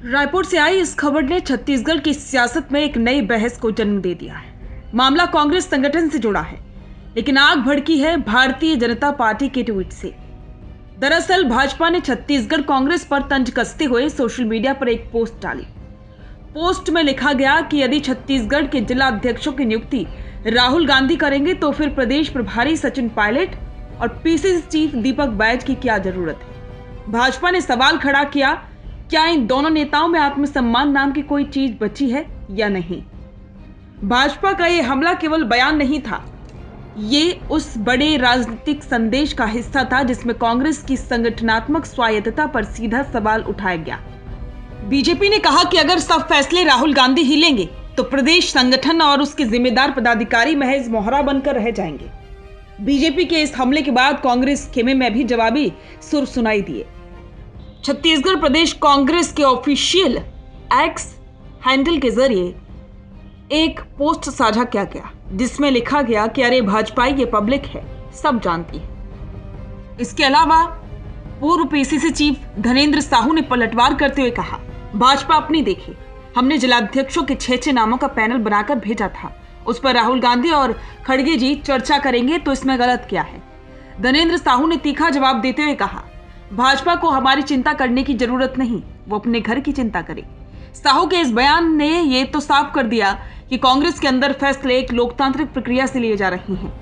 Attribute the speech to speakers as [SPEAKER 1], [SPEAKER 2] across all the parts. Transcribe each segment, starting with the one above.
[SPEAKER 1] रायपुर से आई इस खबर ने छत्तीसगढ़ की सियासत में एक नई बहस को जन्म दे दिया है। मामला कांग्रेस संगठन से जुड़ा है, लेकिन आग भड़की है भारतीय जनता पार्टी के ट्वीट से। दरअसल भाजपा ने छत्तीसगढ़ कांग्रेस पर तंज कसते हुए सोशल मीडिया पर एक पोस्ट डाली। पोस्ट में लिखा गया कि यदि छत्तीसगढ़ के जिला अध्यक्षों की नियुक्ति राहुल गांधी करेंगे तो फिर प्रदेश प्रभारी सचिन पायलट और पीसीसी चीफ दीपक बैज की क्या जरूरत है। भाजपा ने सवाल खड़ा किया, क्या इन दोनों नेताओं में आत्मसम्मान नाम की कोई चीज बची है या नहीं। भाजपा का यह हमला केवल बयान नहीं था, ये उस बड़े राजनीतिक संदेश का हिस्सा था जिसमें कांग्रेस की संगठनात्मक स्वायत्तता पर सीधा सवाल उठाया गया। बीजेपी ने कहा कि अगर सब फैसले राहुल गांधी ही लेंगे तो प्रदेश संगठन और उसके जिम्मेदार पदाधिकारी महज मोहरा बनकर रह जाएंगे। बीजेपी के इस हमले के बाद कांग्रेस खेमे में भी जवाबी सुर सुनाई दिए। छत्तीसगढ़ प्रदेश कांग्रेस के ऑफिशियल एक्स हैंडल के जरिए एक पोस्ट साझा किया गया, जिसमें लिखा गया कि अरे भाजपाई ये पब्लिक है, सब जानती है। इसके अलावा पूर्व पीसीसी चीफ धनेंद्र साहू ने पलटवार करते हुए कहा, भाजपा अपनी देखे, हमने जिलाध्यक्षों के 6 नामों का पैनल बनाकर भेजा था, उस पर राहुल गांधी और खड़गे जी चर्चा करेंगे तो इसमें गलत क्या है। धनेंद्र साहू ने तीखा जवाब देते हुए कहा, भाजपा को हमारी चिंता करने की जरूरत नहीं, वो अपने घर की चिंता करे। साहू के इस बयान ने ये तो साफ कर दिया कि कांग्रेस के अंदर फैसले एक लोकतांत्रिक प्रक्रिया से लिए जा रहे हैं,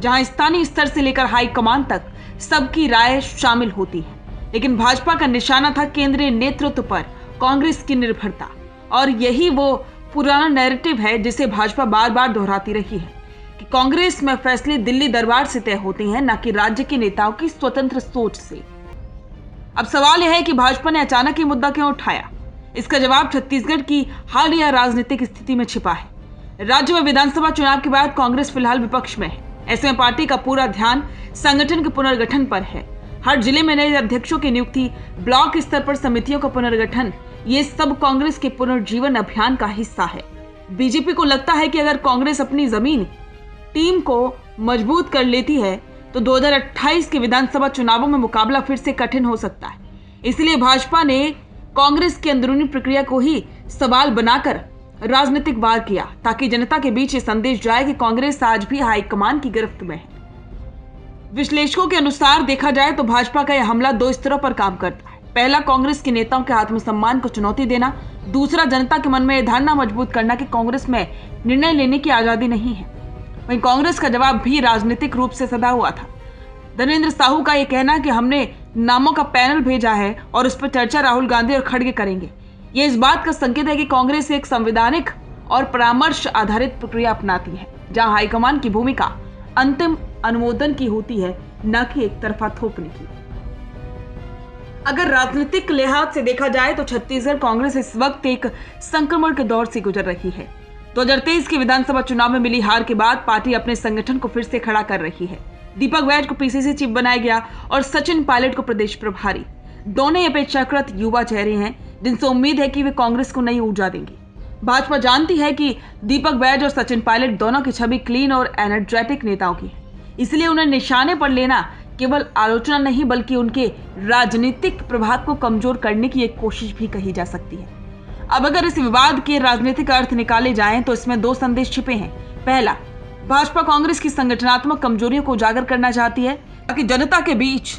[SPEAKER 1] जहां स्थानीय स्तर से लेकर हाईकमान तक सबकी राय शामिल होती है। लेकिन भाजपा का निशाना था केंद्रीय नेतृत्व पर कांग्रेस की निर्भरता, और यही वो पुराना नैरेटिव है जिसे भाजपा बार बार दोहराती रही है कि कांग्रेस में फैसले दिल्ली दरबार से तय होते हैं, न कि राज्य के नेताओं की स्वतंत्र सोच से। अब सवाल यह है कि भाजपा ने अचानक ये मुद्दा क्यों उठाया। इसका जवाब छत्तीसगढ़ की हालिया राजनीतिक स्थिति में छिपा है। राज्य में विधानसभा चुनाव के बाद कांग्रेस फिलहाल विपक्ष में है। ऐसे में पार्टी का पूरा ध्यान संगठन के पुनर्गठन पर है। हर जिले में नए अध्यक्षों की नियुक्ति, ब्लॉक स्तर पर समितियों का पुनर्गठन, ये सब कांग्रेस के पुनर्जीवन अभियान का हिस्सा है। बीजेपी को लगता है कि अगर कांग्रेस अपनी जमीन टीम को मजबूत कर लेती है तो 2028 के विधानसभा चुनावों में मुकाबला फिर से कठिन हो सकता है। इसलिए भाजपा ने कांग्रेस की अंदरूनी प्रक्रिया को ही सवाल बनाकर राजनीतिक वार किया, ताकि जनता के बीच ये संदेश जाए कि कांग्रेस आज भी हाईकमान की गिरफ्त में है। विश्लेषकों के अनुसार देखा जाए तो भाजपा का यह हमला 2 स्तरों पर काम करता है। पहला, कांग्रेस के नेताओं के आत्मसम्मान को चुनौती देना। दूसरा, जनता के मन में यह धारणा मजबूत करना कि कांग्रेस में निर्णय लेने की आजादी नहीं है। वहीं कांग्रेस का जवाब भी राजनीतिक रूप से सदा हुआ था। धनेंद्र साहू का यह कहना कि हमने नामों का पैनल भेजा है और उस पर चर्चा राहुल गांधी और खड़गे करेंगे, यह इस बात का संकेत है कि कांग्रेस एक संवैधानिक और परामर्श आधारित प्रक्रिया अपनाती है, जहां हाईकमान की भूमिका अंतिम अनुमोदन की होती है, न कि एक तरफा थोपने की। अगर राजनीतिक लिहाज से देखा जाए तो छत्तीसगढ़ कांग्रेस इस वक्त एक संक्रमण के दौर से गुजर रही है। 2023 के विधानसभा चुनाव में मिली हार के बाद पार्टी अपने संगठन को फिर से खड़ा कर रही है। दीपक बैज को पीसीसी चीफ बनाया गया और सचिन पायलट को प्रदेश प्रभारी। दोनों अपेक्षाकृत युवा चेहरे हैं जिनसे उम्मीद है कि वे कांग्रेस को नई ऊर्जा देंगे। भाजपा जानती है कि दीपक बैज और सचिन पायलट दोनों की छवि क्लीन और एनर्जेटिक नेताओं की है, इसलिए उन्हें निशाने पर लेना केवल आलोचना नहीं बल्कि उनके राजनीतिक प्रभाव को कमजोर करने की एक कोशिश भी कही जा सकती है। अब अगर इस विवाद के राजनीतिक अर्थ निकाले जाएं तो इसमें 2 संदेश छिपे हैं। पहला, भाजपा कांग्रेस की संगठनात्मक कमजोरियों को उजागर करना चाहती है ताकि जनता के बीच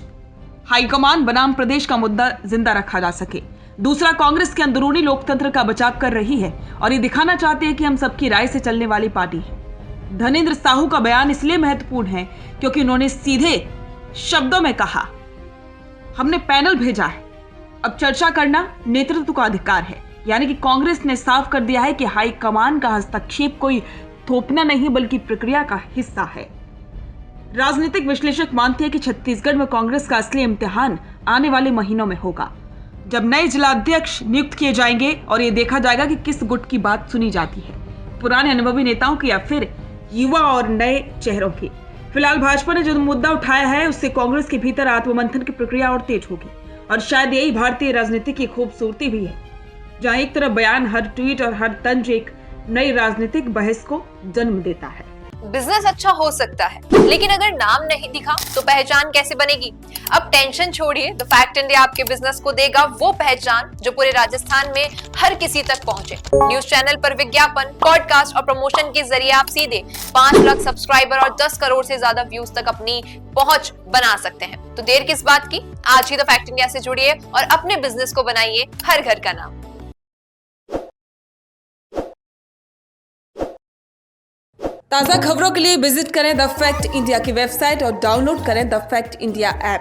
[SPEAKER 1] हाईकमान बनाम प्रदेश का मुद्दा जिंदा रखा जा सके। दूसरा, कांग्रेस के अंदरूनी लोकतंत्र का बचाव कर रही है और ये दिखाना चाहती है कि हम सबकी राय से चलने वाली पार्टी है। धनेंद्र साहू का बयान इसलिए महत्वपूर्ण है क्योंकि उन्होंने सीधे शब्दों में कहा, हमने पैनल भेजा है, अब चर्चा करना नेतृत्व का अधिकार है। यानी कि कांग्रेस ने साफ कर दिया है कि हाईकमान का हस्तक्षेप कोई थोपना नहीं बल्कि प्रक्रिया का हिस्सा है। राजनीतिक विश्लेषक मानते हैं कि छत्तीसगढ़ में कांग्रेस का असली इम्तिहान आने वाले महीनों में होगा, जब नए जिलाध्यक्ष नियुक्त किए जाएंगे और ये देखा जाएगा कि किस गुट की बात सुनी जाती है, पुराने अनुभवी नेताओं की या फिर युवा और नए चेहरों की। फिलहाल भाजपा ने जो मुद्दा उठाया है उससे कांग्रेस के भीतर आत्ममंथन की प्रक्रिया और तेज होगी, और शायद यही भारतीय राजनीति की खूबसूरती भी है, जहां एक तरफ बयान, हर ट्वीट और हर तंज एक नई राजनीतिक बहस को जन्म देता है।
[SPEAKER 2] बिजनेस अच्छा हो सकता है, लेकिन अगर नाम नहीं दिखा तो पहचान कैसे बनेगी? अब टेंशन छोड़िए, द फैक्ट इंडिया आपके बिजनेस को देगा वो पहचान जो पूरे राजस्थान में हर किसी तक पहुंचे। न्यूज चैनल पर विज्ञापन, पॉडकास्ट और प्रमोशन के जरिए आप सीधे 5 लाख सब्सक्राइबर और 10 करोड़ से ज्यादा व्यूज तक अपनी पहुंच बना सकते हैं। तो देर किस बात की, आज ही द फैक्ट इंडिया से जुड़िए और अपने बिजनेस को बनाइए हर घर का नाम।
[SPEAKER 1] ताज़ा खबरों के लिए विजिट करें द फैक्ट इंडिया की वेबसाइट और डाउनलोड करें द फैक्ट इंडिया ऐप।